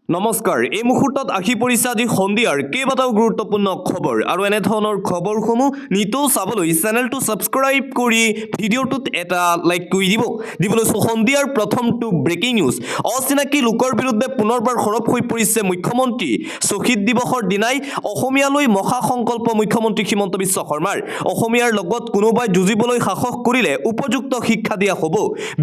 নমস্কাৰ এই মুহূৰ্তত আহি পৰিছে আজি সন্ধিয়াৰ কেইবাটাও গুৰুত্বপূৰ্ণ খবৰ আৰু এনে ধৰণৰ খবৰসমূহ নিতৌ চাবলৈ চেনেলটো ছাবস্ক্ৰাইব কৰি ভিডিঅ'টোত এটা লাইক কৰি দিবলৈ সন্ধিয়াৰ প্ৰথমটো ব্ৰেকিং নিউজ অচিনাকি লোকৰ বিৰুদ্ধে পুনৰবাৰ সৰব হৈ পৰিছে মুখ্যমন্ত্ৰী শ্বহীদ দিৱসৰ দিনাই অসমীয়ালৈ মহা সংকল্প মুখ্যমন্ত্ৰী হিমন্ত বিশ্ব শৰ্মাৰ অসমীয়াৰ লগত কোনোবাই যুঁজিবলৈ সাহস কৰিলে উপযুক্ত শিক্ষা দিয়া হ'ব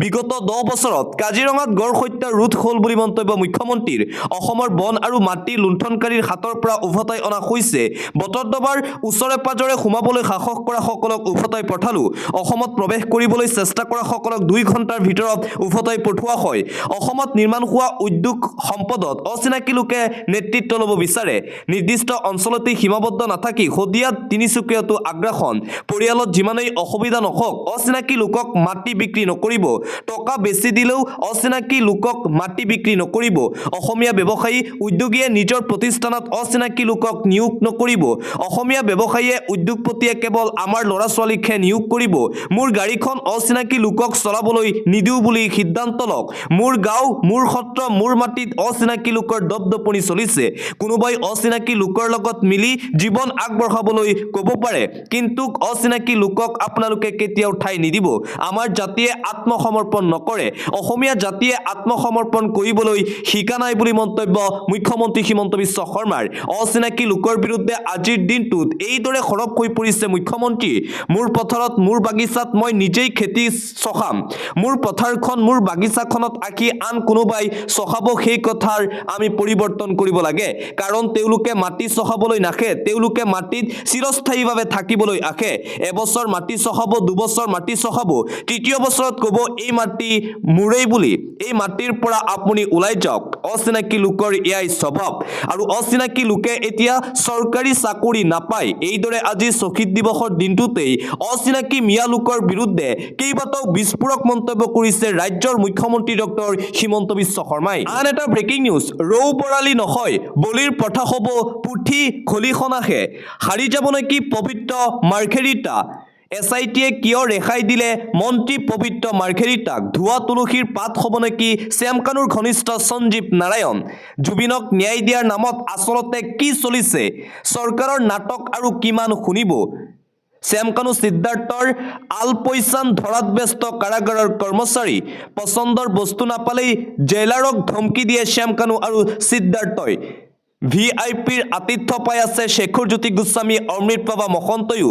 বিগত 10 বছৰত কাজিৰঙাত গড় হত্যা ৰোধ হ'ল বুলি মন্তব্য মুখ্যমন্ত্ৰীৰ অসমৰ বন আৰু মাটি লুণ্ঠনকাৰীৰ হাতৰ পৰা উভতাই অনা হৈছে বটদ্ৰৱাৰ ওচৰে পাজৰে সোমাবলৈ সাহস কৰা সকলক উভতাই পঠালো অসমত প্ৰৱেশ কৰিবলৈ চেষ্টা কৰা সকলক 2 ঘণ্টাৰ ভিতৰত উভতাই পঠোৱা হয় অসমত নিৰ্মাণ হোৱা উদ্যোগ সম্পদত অচিনাকি লোকে নেতৃত্ব ল'ব বিচাৰে নিৰ্দিষ্ট অঞ্চলতে সীমাবদ্ধ নাথাকি হদিয়াত তিনিচুকীয়াতো আগ্ৰাসন পৰিয়ালত যিমানেই অসুবিধা নহওক অচিনাকি লোকক মাটি বিক্ৰী নকৰিব টকা বেছি দিলেও অচিনাকি লোকক মাটি বিক্ৰী নকৰিব অসমীয়া ব্যৱসায়ী উদ্যোগীয়ে নিজৰ প্ৰতিষ্ঠানত অচিনাকি লোকক নিয়োগ নকৰিব অসমীয়া ব্যৱসায়ীয়ে উদ্যোগপতিয়ে কেৱল আমাৰ ল'ৰা ছোৱালীকহে নিয়োগ কৰিব মোৰ গাড়ীখন অচিনাকি লোকক চলাবলৈ নিদিও বুলি সিদ্ধান্ত লওক মোৰ গাঁও মোৰ সত্ৰ মোৰ মাটিত অচিনাকি লোকৰ দপদপনি চলিছে কোনোবাই অচিনাকি লোকৰ লগত মিলি জীৱন আগবঢ়াবলৈ ক'ব পাৰে কিন্তু অচিনাকি লোকক আপোনালোকে কেতিয়াও ঠাই নিদিব আমাৰ জাতিয়ে আত্মসমৰ্পণ নকৰে অসমীয়া জাতিয়ে আত্মসমৰ্পণ কৰিবলৈ শিকা নাই বুলি মন্তব্য মুখ্যমন্ত্ৰী হিমন্ত বিশ্ব শৰ্মাৰ অচিনাকি লোকৰ বিৰুদ্ধে আজিৰ দিনটোত এইদৰে সৰব হৈ পৰিছে মুখ্যমন্ত্ৰী মোৰ পথাৰত মোৰ বাগিচাত মই নিজেই খেতি চখাম মোৰ পথাৰখন মোৰ বাগিচাখনত আকি আন কোনোবাই চখাব সেই কথাৰ আমি পৰিৱৰ্তন কৰিব লাগে কাৰণ তেওঁলোকে মাটি চখাবলৈ নাখে তেওঁলোকে মাটিত চিৰস্থায়ীভাৱে থাকিবলৈ আখে এবছৰ মাটি চখাব দুবছৰ মাটি চখাব তৃতীয় বছৰত ক'ব এই মাটি মুৰেই বুলি এই মাটিৰ পৰা আপুনি ওলাই যাওক অচিনাকি লোকৰ এয়াই স্বভাৱ আৰু অচিনাকি লোকে এতিয়া চৰকাৰী চাকৰি নাপায় এইদৰে আজি শ্বহীদ দিৱসৰ দিনটোতেই অচিনাকি মিয়া লোকৰ বিৰুদ্ধে কেইবাটাও বিস্ফোৰক মন্তব্য কৰিছে ৰাজ্যৰ মুখ্যমন্ত্ৰী ডক্টৰ হিমন্ত বিশ্ব শৰ্মাই আন এটা ব্ৰেকিং নিউজ ৰৌ বৰালি নহয় বলিৰ প্ৰথা হ'ব পুঠি খলিখনাহে হাৰি যাব নেকি পবিত্ৰ মাৰ্ঘেৰিটা এছআইটিয়ে কিয় ৰেহাই দিলে মন্ত্ৰী পবিত্ৰ মাৰ্ঘেৰিটাক ধোৱা তুলসীৰ পাত হ'ব নেকি শ্যামকানুৰ ঘনিষ্ঠ সঞ্জীৱ নাৰায়ণ জুবিনক ন্যায় দিয়াৰ নামত আচলতে কি চলিছে চৰকাৰৰ নাটক আৰু কিমান শুনিব শ্যামকানু সিদ্ধাৰ্থৰ আলপৈচান ধৰাত ব্যস্ত কাৰাগাৰৰ কৰ্মচাৰী পচন্দৰ বস্তু নাপালেই জেইলাৰক ধমকি দিয়ে শ্যামকানু আৰু সিদ্ধাৰ্থই ভিআইপিৰ আতিথ্য পাই আছে শেখৰ জ্যোতি গোস্বামী অমৃত বাবা মহন্তয়ো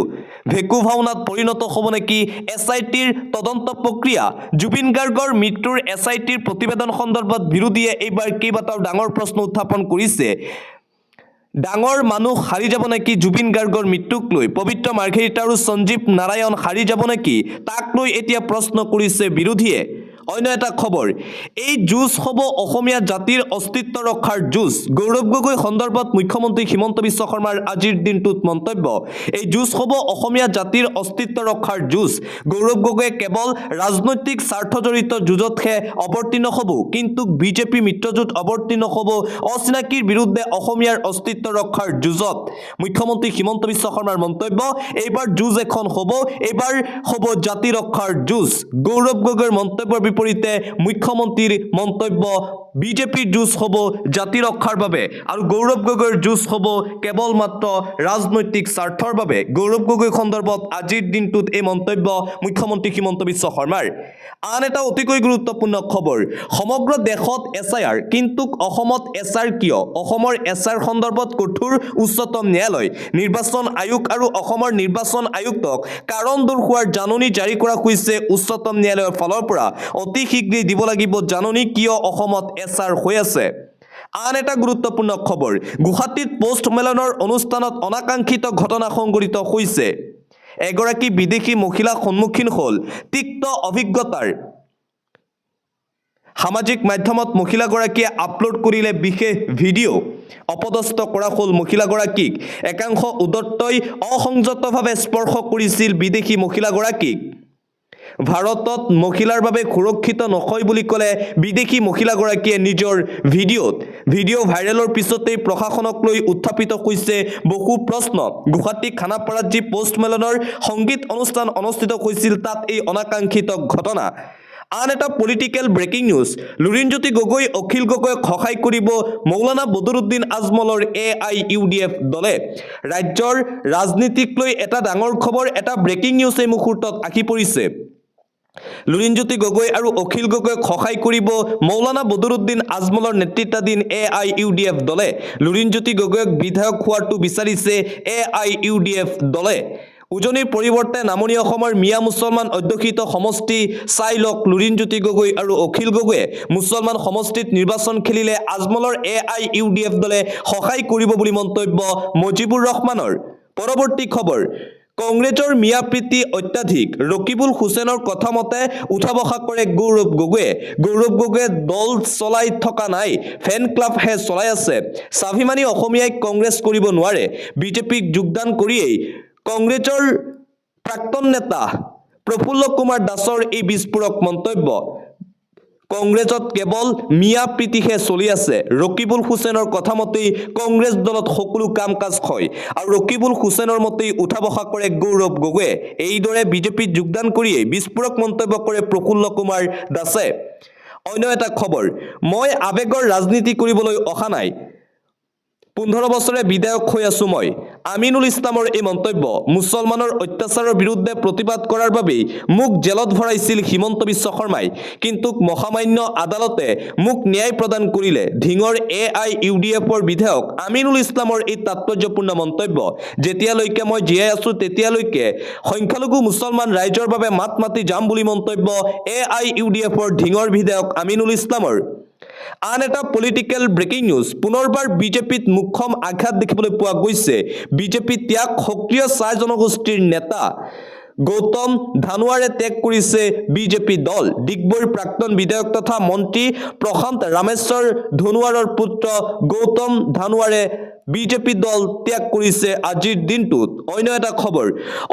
ভেকু ভাওনাত পৰিণত হ'ব নেকি এছআইটিৰ তদন্ত প্ৰক্ৰিয়া জুবিন গাৰ্গৰ মৃত্যুৰ এছআইটিৰ প্ৰতিবেদন সন্দৰ্ভত বিৰোধীয়ে এইবাৰ কেইবাটাও ডাঙৰ প্ৰশ্ন উত্থাপন কৰিছে ডাঙৰ মানুহ হাৰি যাব নেকি জুবিন গাৰ্গৰ মৃত্যুক লৈ পবিত্ৰ মাৰ্ঘেৰিটা আৰু সঞ্জীৱ নাৰায়ণ হাৰি যাব নেকি তাক লৈ এতিয়া প্ৰশ্ন কৰিছে বিৰোধীয়ে অন্য এটা খবৰ এই যুঁজ হ'ব অসমীয়া জাতিৰ অস্তিত্ব ৰক্ষাৰ যুঁজ গৌৰৱ গগৈ সন্দৰ্ভত মুখ্যমন্ত্ৰী হিমন্ত বিশ্ব শৰ্মাৰ আজিৰ দিনটোত মন্তব্য এই যুঁজ হ'ব অসমীয়া জাতিৰ অস্তিত্ব ৰক্ষাৰ যুঁজ গৌৰৱ গগৈয়ে কেৱল ৰাজনৈতিক স্বাৰ্থজড়িত যুঁজতহে অৱতীৰ্ণ হ'ব কিন্তু বিজেপি মিত্ৰজোঁট অৱতীৰ্ণ হ'ব অচিনাকিৰ বিৰুদ্ধে অসমীয়াৰ অস্তিত্ব ৰক্ষাৰ যুঁজত মুখ্যমন্ত্ৰী হিমন্ত বিশ্ব শৰ্মাৰ মন্তব্য এইবাৰ যুঁজ এখন হ'ব এইবাৰ হ'ব জাতি ৰক্ষাৰ যুঁজ গৌৰৱ গগৈৰ মন্তব্যৰ বিপৰীতে মুখ্যমন্ত্ৰীৰ মন্তব্য বিজেপিৰ যুঁজ হ'ব জাতি ৰক্ষাৰ বাবে আৰু গৌৰৱ গগৈৰ যুঁজ হ'ব কেৱল মাত্ৰ ৰাজনৈতিক স্বাৰ্থৰ বাবে গৌৰৱ গগৈ সন্দৰ্ভত আজিৰ দিনটোত এই মন্তব্য মুখ্যমন্ত্ৰী হিমন্ত বিশ্ব শৰ্মাৰ আন এটা অতিকৈ গুৰুত্বপূৰ্ণ খবৰ সমগ্ৰ দেশত এছআইআৰ কিন্তু অসমত এছআৰ কিয় অসমৰ এছআৰ সন্দৰ্ভত কঠোৰ উচ্চতম ন্যায়ালয় নিৰ্বাচন আয়োগ আৰু অসমৰ নিৰ্বাচন আয়ুক্তক কাৰণ দৰ্শোৱাৰ জাননী জাৰি কৰা হৈছে উচ্চতম ন্যায়ালয়ৰ ফালৰ পৰা অতি শীঘ্ৰেই দিব লাগিব জাননী কিয় অসমত এছআৰ হৈ আছে আন এটা গুৰুত্বপূৰ্ণ খবৰ গুৱাহাটীত পোষ্ট মেলনৰ অনুষ্ঠানত অনাকাংক্ষিত ঘটনা সংঘটিত হৈছে এগৰাকী বিদেশী মহিলা সন্মুখীন হ'ল তিক্ত অভিজ্ঞতাৰ সামাজিক মাধ্যমত মহিলাগৰাকীয়ে আপলোড কৰিলে বিশেষ ভিডিঅ' অপদস্থ কৰা হ'ল মহিলাগৰাকীক একাংশ উদত্তই অসংযতভাৱে স্পৰ্শ কৰিছিল বিদেশী মহিলাগৰাকীক ভাৰতত মহিলাৰ বাবে সুৰক্ষিত নহয় বুলি ক'লে বিদেশী মহিলাগৰাকীয়ে নিজৰ ভিডিঅ' ভাইৰেলৰ পিছতেই প্ৰশাসনক লৈ উত্থাপিত হৈছে বহু প্ৰশ্ন গুৱাহাটী খানাপাৰাত যি পোষ্ট মেলনৰ সংগীত অনুষ্ঠান অনুষ্ঠিত হৈছিল তাত এই অনাকাংক্ষিত ঘটনা আন এটা political breaking news Lurinjyoti Gogoi Akhil গগৈক সহায় কৰিব মৌলানা বদৰুদ্দিন আজমলৰ AIUDF দলে ৰাজ্যৰ ৰাজনীতিক লৈ এটা ডাঙৰ খবৰ এটা ব্ৰেকিং নিউজ এই মুহূৰ্তত আহি পৰিছে লুৰিণজ্যোতি গগৈ আৰু অখিল গগৈক সহায় কৰিব মৌলানা বদৰুদ্দিন আজমলৰ নেতৃত্বাধীন AIUDF দলে লুৰিণজ্যোতি গগৈক বিধায়ক হোৱাটো বিচাৰিছে AIUDF দলে উজনিৰ পৰিৱৰ্তে নামনি অসমৰ মিয়া মুছলমান অধ্যুষিত সমষ্টি চাই লওক লুৰিণজ্যোতি গগৈ আৰু অখিল গগৈয়ে মুছলমান সমষ্টিত নিৰ্বাচন খেলিলে আজমলৰ AIUDF দলে সহায় কৰিব বুলি মন্তব্য মুজিবুৰ ৰহমানৰ পৰৱৰ্তী খবৰ কংগ্ৰেছৰ মিয়া প্ৰীতি অত্যাধিক ৰকিবুল হুছেইনৰ কথা মতে উঠা বসা কৰে গৌৰৱ গগৈয়ে দল চলাই থকা নাই ফেন ক্লাবহে চলাই আছে স্বাভিমানী অসমীয়াই কংগ্ৰেছ কৰিব নোৱাৰে বিজেপিক যোগদান কৰিয়েই কংগ্ৰেছৰ প্ৰাক্তন নেতা প্ৰফুল্ল কুমাৰ দাসৰ এই বিস্ফোৰক মন্তব্য কংগ্ৰেছত কেৱল মিয়া প্ৰীতিহে চলি আছে ৰকিবুল হুছেইনৰ কথা মতেই কংগ্ৰেছ দলত সকলো কাম কাজ হয় আৰু ৰকিবুল হুছেইনৰ মতেই উঠা বসা কৰে গৌৰৱ গগৈয়ে এইদৰে বিজেপিত যোগদান কৰিয়েই বিস্ফোৰক মন্তব্য কৰে প্ৰফুল্ল কুমাৰ দাসে অন্য এটা খবৰ মই আবেগৰ ৰাজনীতি কৰিবলৈ অহা নাই 15 বছৰে বিধায়ক হৈ আছো মই আমিনুল ইছলামৰ এই মন্তব্য মুছলমানৰ অত্যাচাৰৰ বিৰুদ্ধে প্ৰতিবাদ কৰাৰ বাবে মোক জেলত ভৰাইছিল হিমন্ত বিশ্ব শৰ্মাই কিন্তু মহামান্য আদালতে মোক ন্যায় প্ৰদান কৰিলে ঢিঙৰ AIUDFৰ বিধায়ক আমিনুল ইছলামৰ এই তাৎপৰ্যপূৰ্ণ মন্তব্য যেতিয়ালৈকে মই জীয়াই আছো তেতিয়ালৈকে সংখ্যালঘু মুছলমান ৰাইজৰ বাবে মাত মাতি যাম বুলি মন্তব্য AIUDFৰ ঢিঙৰ বিধায়ক আমিনুল ইছলামৰ আন এটা পলিটিকেল ব্ৰেকিং নিউজ পুনৰবাৰ বিজেপিত মুখ্যম আঘাত দেখিবলৈ পোৱা গৈছে বিজেপি ত্যাগ সক্ৰিয় চাহ জনগোষ্ঠীৰ নেতা গৌতম ধানোৱাৰে ত্যাগ কৰিছে বিজেপি দল ডিগবৈৰ প্ৰাক্তন বিধায়ক তথা মন্ত্ৰী প্ৰশান্ত ৰামেশ্বৰ ধনোৱাৰৰ পুত্ৰ গৌতম ধানোৱাৰে বিজেপি দল ত্যাগ কৰিছে আজিৰ দিনটোত অন্য এটা খবৰ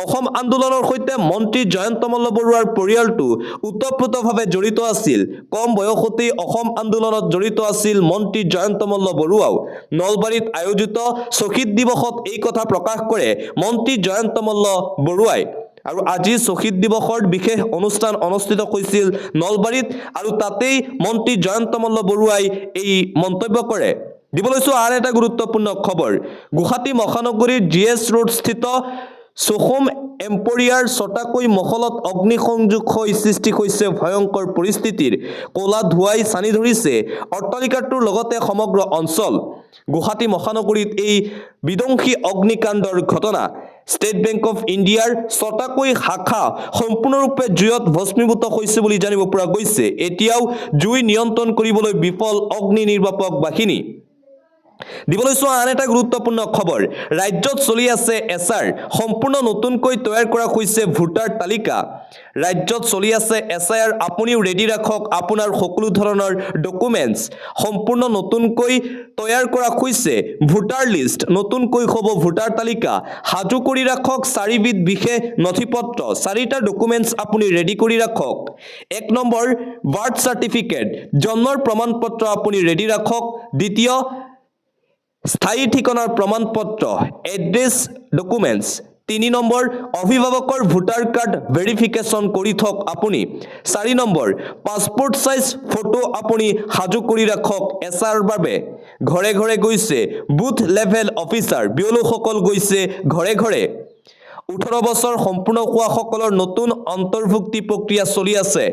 অসম আন্দোলনৰ সৈতে মন্ত্ৰী জয়ন্ত মল্ল বৰুৱাৰ পৰিয়ালটো উতপ্ৰোতভাৱে জড়িত আছিল কম বয়সতেই অসম আন্দোলনত জড়িত আছিল মন্ত্ৰী জয়ন্ত মল্ল বৰুৱাও নলবাৰীত আয়োজিত শ্বহীদ দিৱসত এই কথা প্ৰকাশ কৰে মন্ত্ৰী জয়ন্ত মল্ল বৰুৱাই আৰু আজি শ্বহীদ দিৱসৰ বিশেষ অনুষ্ঠান অনুষ্ঠিত হৈছিল নলবাৰীত আৰু তাতেই মন্ত্ৰী জয়ন্ত মল্ল বৰুৱাই এই মন্তব্য কৰে দিবলৈছো আন এটা গুৰুত্বপূৰ্ণ খবৰ গুৱাহাটী মহানগৰীৰ GS ৰোড স্থিত সোহম এম্পৰিয়াৰ ছটাকৈ মহলত অগ্নিসংযোগ হৈ সৃষ্টি হৈছে ভয়ংকৰ পৰিস্থিতিৰ কোলা ধুৱাই সানি ধৰিছে অট্টালিকাটোৰ লগতে সমগ্ৰ অঞ্চল গুৱাহাটী মহানগৰীত এই বিধ্বংসী অগ্নিকাণ্ডৰ ঘটনা ষ্টেট বেংক অফ ইণ্ডিয়াৰ ছটাকৈ শাখা সম্পূৰ্ণৰূপে জুইত ভস্মীভূত হৈছে বুলি জানিব পৰা গৈছে এতিয়াও জুই নিয়ন্ত্ৰণ কৰিবলৈ বিফল অগ্নি নিৰ্বাপক বাহিনী দিবলৈছো আন এটা গুৰুত্বপূৰ্ণ খবৰ ৰাজ্যত চলি আছে এছআৰ সম্পূৰ্ণ নতুনকৈ তৈয়াৰ কৰা হৈছে ভোটাৰ তালিকা ৰাজ্যত চলি আছে এছআইআৰ আপুনিও ৰেডি ৰাখক আপোনাৰ সকলো ধৰণৰ ডকুমেন্টছ সম্পূৰ্ণ নতুনকৈ তৈয়াৰ কৰা হৈছে ভোটাৰ লিষ্ট নতুনকৈ হ'ব ভোটাৰ তালিকা হাজু কৰি ৰাখক চাৰিবিধ বিশেষ নথিপত্ৰ চাৰিটা ডকুমেন্টছ আপুনি ৰেডি কৰি ৰাখক 1 নম্বৰ বাৰ্থ চাৰ্টিফিকেট জন্মৰ প্ৰমাণপত্ৰ আপুনি ৰেডি ৰাখক দ্বিতীয় স্থায়ী ঠিকনাৰ প্ৰমাণপত্ৰ এড্ৰেছ ডকুমেন্টছ 3 নম্বৰ অভিভাৱকৰ ভোটাৰ কাৰ্ড ভেৰিফিকেশ্যন কৰি থক আপুনি 4 নম্বৰ পাছপোৰ্ট সাইজ ফটো আপুনি হাজু কৰি ৰাখক এছআৰ বাবে ঘৰে ঘৰে গৈছে বুথ লেভেল অফিচাৰ বিয়লোসকল গৈছে ঘৰে ঘৰে 18 বছৰ সম্পূৰ্ণ হোৱা সকলৰ নতুন অন্তৰ্ভুক্তি প্ৰক্ৰিয়া চলি আছে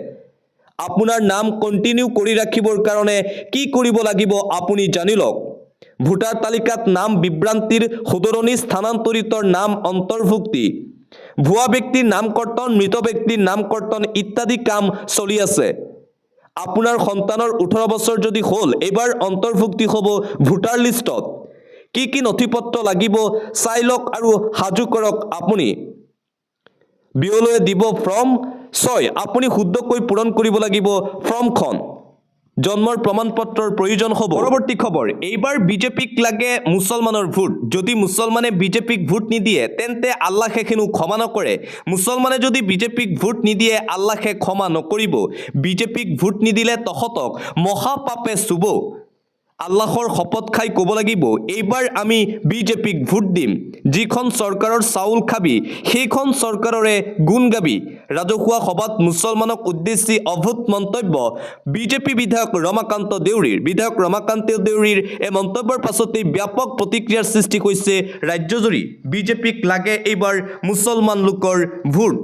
আপোনাৰ নাম কন্টিনিউ কৰি ৰাখিবৰ কাৰণে কি কৰিব লাগিব আপুনি জানি লওক ভোটাৰ তালিকাত নাম বিভ্ৰান্তিৰ সুদৰণি স্থানান্তৰিতৰ নাম অন্তৰ্ভুক্তি ভুৱা ব্যক্তিৰ নামকৰ্তন মৃত ব্যক্তিৰ নামকৰ্তন ইত্যাদি কাম চলি আছে আপোনাৰ সন্তানৰ 18 বছৰ যদি হ'ল এবাৰ অন্তৰ্ভুক্তি হ'ব ভোটাৰ লিষ্টত কি নথিপত্ৰ লাগিব চাই লওক আৰু হাজু কৰক আপুনি বিয়লয়ে দিব ফৰ্ম 6 আপুনি শুদ্ধকৈ পূৰণ কৰিব লাগিব ফৰ্মখন জন্মৰ প্ৰমাণপত্ৰৰ প্ৰয়োজন হ'ব পৰৱৰ্তী খবৰ এইবাৰ বিজেপিক লাগে মুছলমানৰ ভোট যদি মুছলমানে বিজেপিক ভোট নিদিয়ে তেন্তে আল্লাহে হেনো ক্ষমা নকৰে মুছলমানে যদি বিজেপিক ভোট নিদিয়ে আল্লাহে ক্ষমা নকৰিব বিজেপিক ভোট নিদিলে তহতক মহাপাপে চুব আল্লাহৰ শপত খাই ক'ব লাগিব এইবাৰ আমি বিজেপিক ভোট দিম যিখন চৰকাৰৰ চাউল খাবি সেইখন চৰকাৰৰে গুণ গাবি ৰাজহুৱা সভাত মুছলমানক উদ্দেশ্যি অভূত মন্তব্য বিজেপি বিধায়ক ৰমাকান্ত দেউৰীৰ এই মন্তব্যৰ পাছতেই ব্যাপক প্ৰতিক্ৰিয়াৰ সৃষ্টি হৈছে ৰাজ্যজুৰি বিজেপিক লাগে এইবাৰ মুছলমান লোকৰ ভোট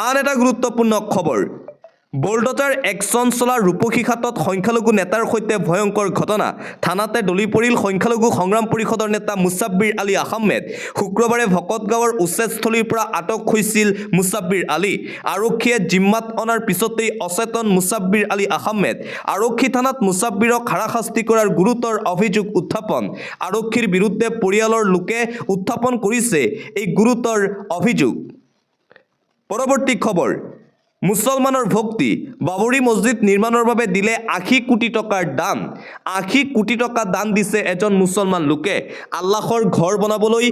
আন এটা গুৰুত্বপূৰ্ণ খবৰ বৰডটাৰ একশ্যন চলা ৰূপসী ঘাটত সংখ্যালঘু নেতাৰ সৈতে ভয়ংকৰ ঘটনা থানাতে দলি পৰিল সংখ্যালঘু সংগ্ৰাম পৰিষদৰ নেতা মুছাব্বিৰ আলী আহমেদ শুক্ৰবাৰে ভকতগাঁৱৰ উচ্ছেদস্থলীৰ পৰা আটক হৈছিল মুছাব্বিৰ আলী আৰক্ষীয়ে জিম্মাত অনাৰ পিছতেই অচেতন মুছাব্বিৰ আলী আহমেদ আৰক্ষী থানাত মুছাব্বিৰক হাৰাশাস্তি কৰাৰ গুৰুতৰ অভিযোগ উত্থাপন আৰক্ষীৰ বিৰুদ্ধে পৰিয়ালৰ লোকে উত্থাপন কৰিছে এই গুৰুতৰ অভিযোগ পৰৱৰ্তী খবৰ মুছলমানৰ ভক্তি বাবৰি মছজিদ নিৰ্মাণৰ বাবে দিলে ৮০ কোটি টকাৰ দান ৮০ কোটি টকা দান দিছে এজন মুছলমান লোকে আল্লাহৰ ঘৰ বনাবলৈ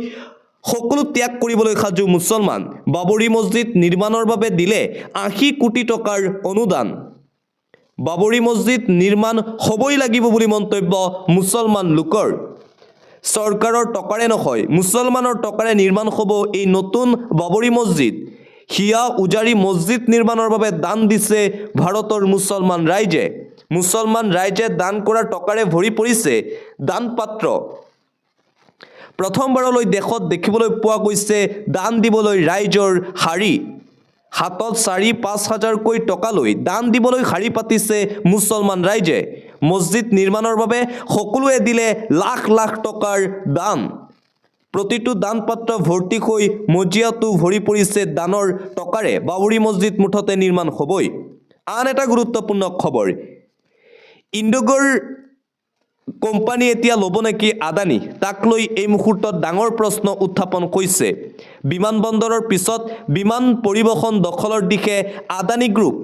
সকলো ত্যাগ কৰিবলৈ সাজু মুছলমান বাবৰি মছজিদ নিৰ্মাণৰ বাবে দিলে ৮০ কোটি টকাৰ অনুদান বাবৰি মছজিদ নিৰ্মাণ হ'বই লাগিব বুলি মন্তব্য মুছলমান লোকৰ চৰকাৰৰ টকাৰে নহয় মুছলমানৰ টকাৰে নিৰ্মাণ হ'ব এই নতুন বাবৰি মছজিদ হিয়া উজাৰি মছজিদ নিৰ্মাণৰ বাবে দান দিছে ভাৰতৰ মুছলমান ৰাইজে দান কৰাৰ টকাৰে ভৰি পৰিছে দান পাত্ৰ প্ৰথমবাৰলৈ দেশত দেখিবলৈ পোৱা গৈছে দান দিবলৈ ৰাইজৰ শাৰী হাতত ৪-৫ হাজাৰকৈ টকা লৈ দান দিবলৈ শাৰী পাতিছে মুছলমান ৰাইজে মছজিদ নিৰ্মাণৰ বাবে সকলোৱে দিলে লাখ লাখ টকাৰ দান প্ৰতিটো দান পাত্ৰ ভৰ্তি হৈ মজিয়াটো ভৰি পৰিছে দানৰ টকাৰে বাবৰি মছজিদ মুঠতে নিৰ্মাণ হ'বই আন এটা গুৰুত্বপূৰ্ণ খবৰ ইণ্ডোগৰ কোম্পানী এতিয়া ল'ব নেকি আদানী তাক লৈ এই মুহূৰ্তত ডাঙৰ প্ৰশ্ন উত্থাপন হৈছে বিমানবন্দৰৰ পিছত বিমান পৰিবহণ দখলৰ দিশে আদানী গ্ৰুপ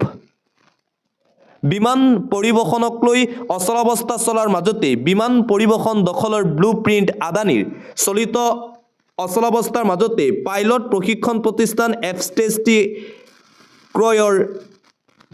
বিমান পৰিবহণক লৈ অচলাৱস্থা চলাৰ মাজতে বিমান পৰিবহণ দখলৰ ব্লু প্ৰিণ্ট আদানীৰ চলিত অচলাৱস্থাৰ মাজতে পাইলট প্ৰশিক্ষণ প্ৰতিষ্ঠান এফষ্টেটি ক্ৰয়ৰ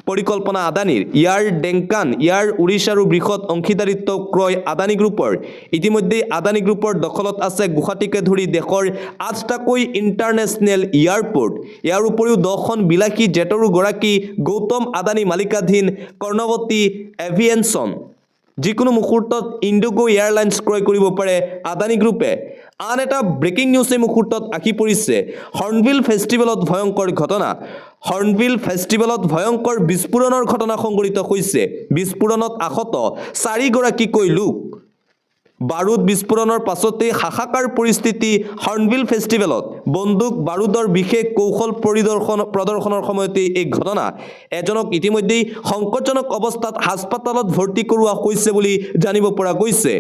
পৰিকল্পনা আদানীৰ ইয়াৰ ডেংকান ইয়াৰ উৰিষ্যাৰো বৃহৎ অংশীদাৰিত্ব ক্ৰয় আদানী গ্ৰুপৰ ইতিমধ্যে আদানী গ্ৰুপৰ দখলত আছে গুৱাহাটীকে ধৰি দেশৰ ৮টাকৈ ইণ্টাৰনেশ্যনেল এয়াৰপোৰ্ট ইয়াৰ উপৰিও 10খন বিলাসী জেটৰো গৰাকী গৌতম আদানী মালিকাধীন কৰ্ণৱতী এভিয়েশ্যন যিকোনো মুহূৰ্তত ইণ্ডিগো এয়াৰলাইন্স ক্ৰয় কৰিব পাৰে আদানী গ্ৰুপে আন এটা ব্ৰেকিং নিউজ এই মুহূৰ্তত আহি পৰিছে হৰ্ণবিল ফেষ্টিভেলত ভয়ংকৰ ঘটনা হৰ্ণবিল ফেষ্টিভেলত ভয়ংকৰ বিস্ফোৰণৰ ঘটনা সংঘটিত হৈছে বিস্ফোৰণত আহত 4গৰাকীকৈ লোক বাৰুদ বিস্ফোৰণৰ পাছতে হাহাকাৰ পৰিস্থিতি হৰ্ণবিল ফেষ্টিভেলত বন্দুক বাৰুদৰ বিশেষ কৌশল প্ৰদৰ্শনৰ সময়তে এই ঘটনা এজনক ইতিমধ্যে সংকটজনক অৱস্থাত হাস্পতালত ভৰ্তি কৰোৱা হৈছে বুলি জানিব পৰা গৈছে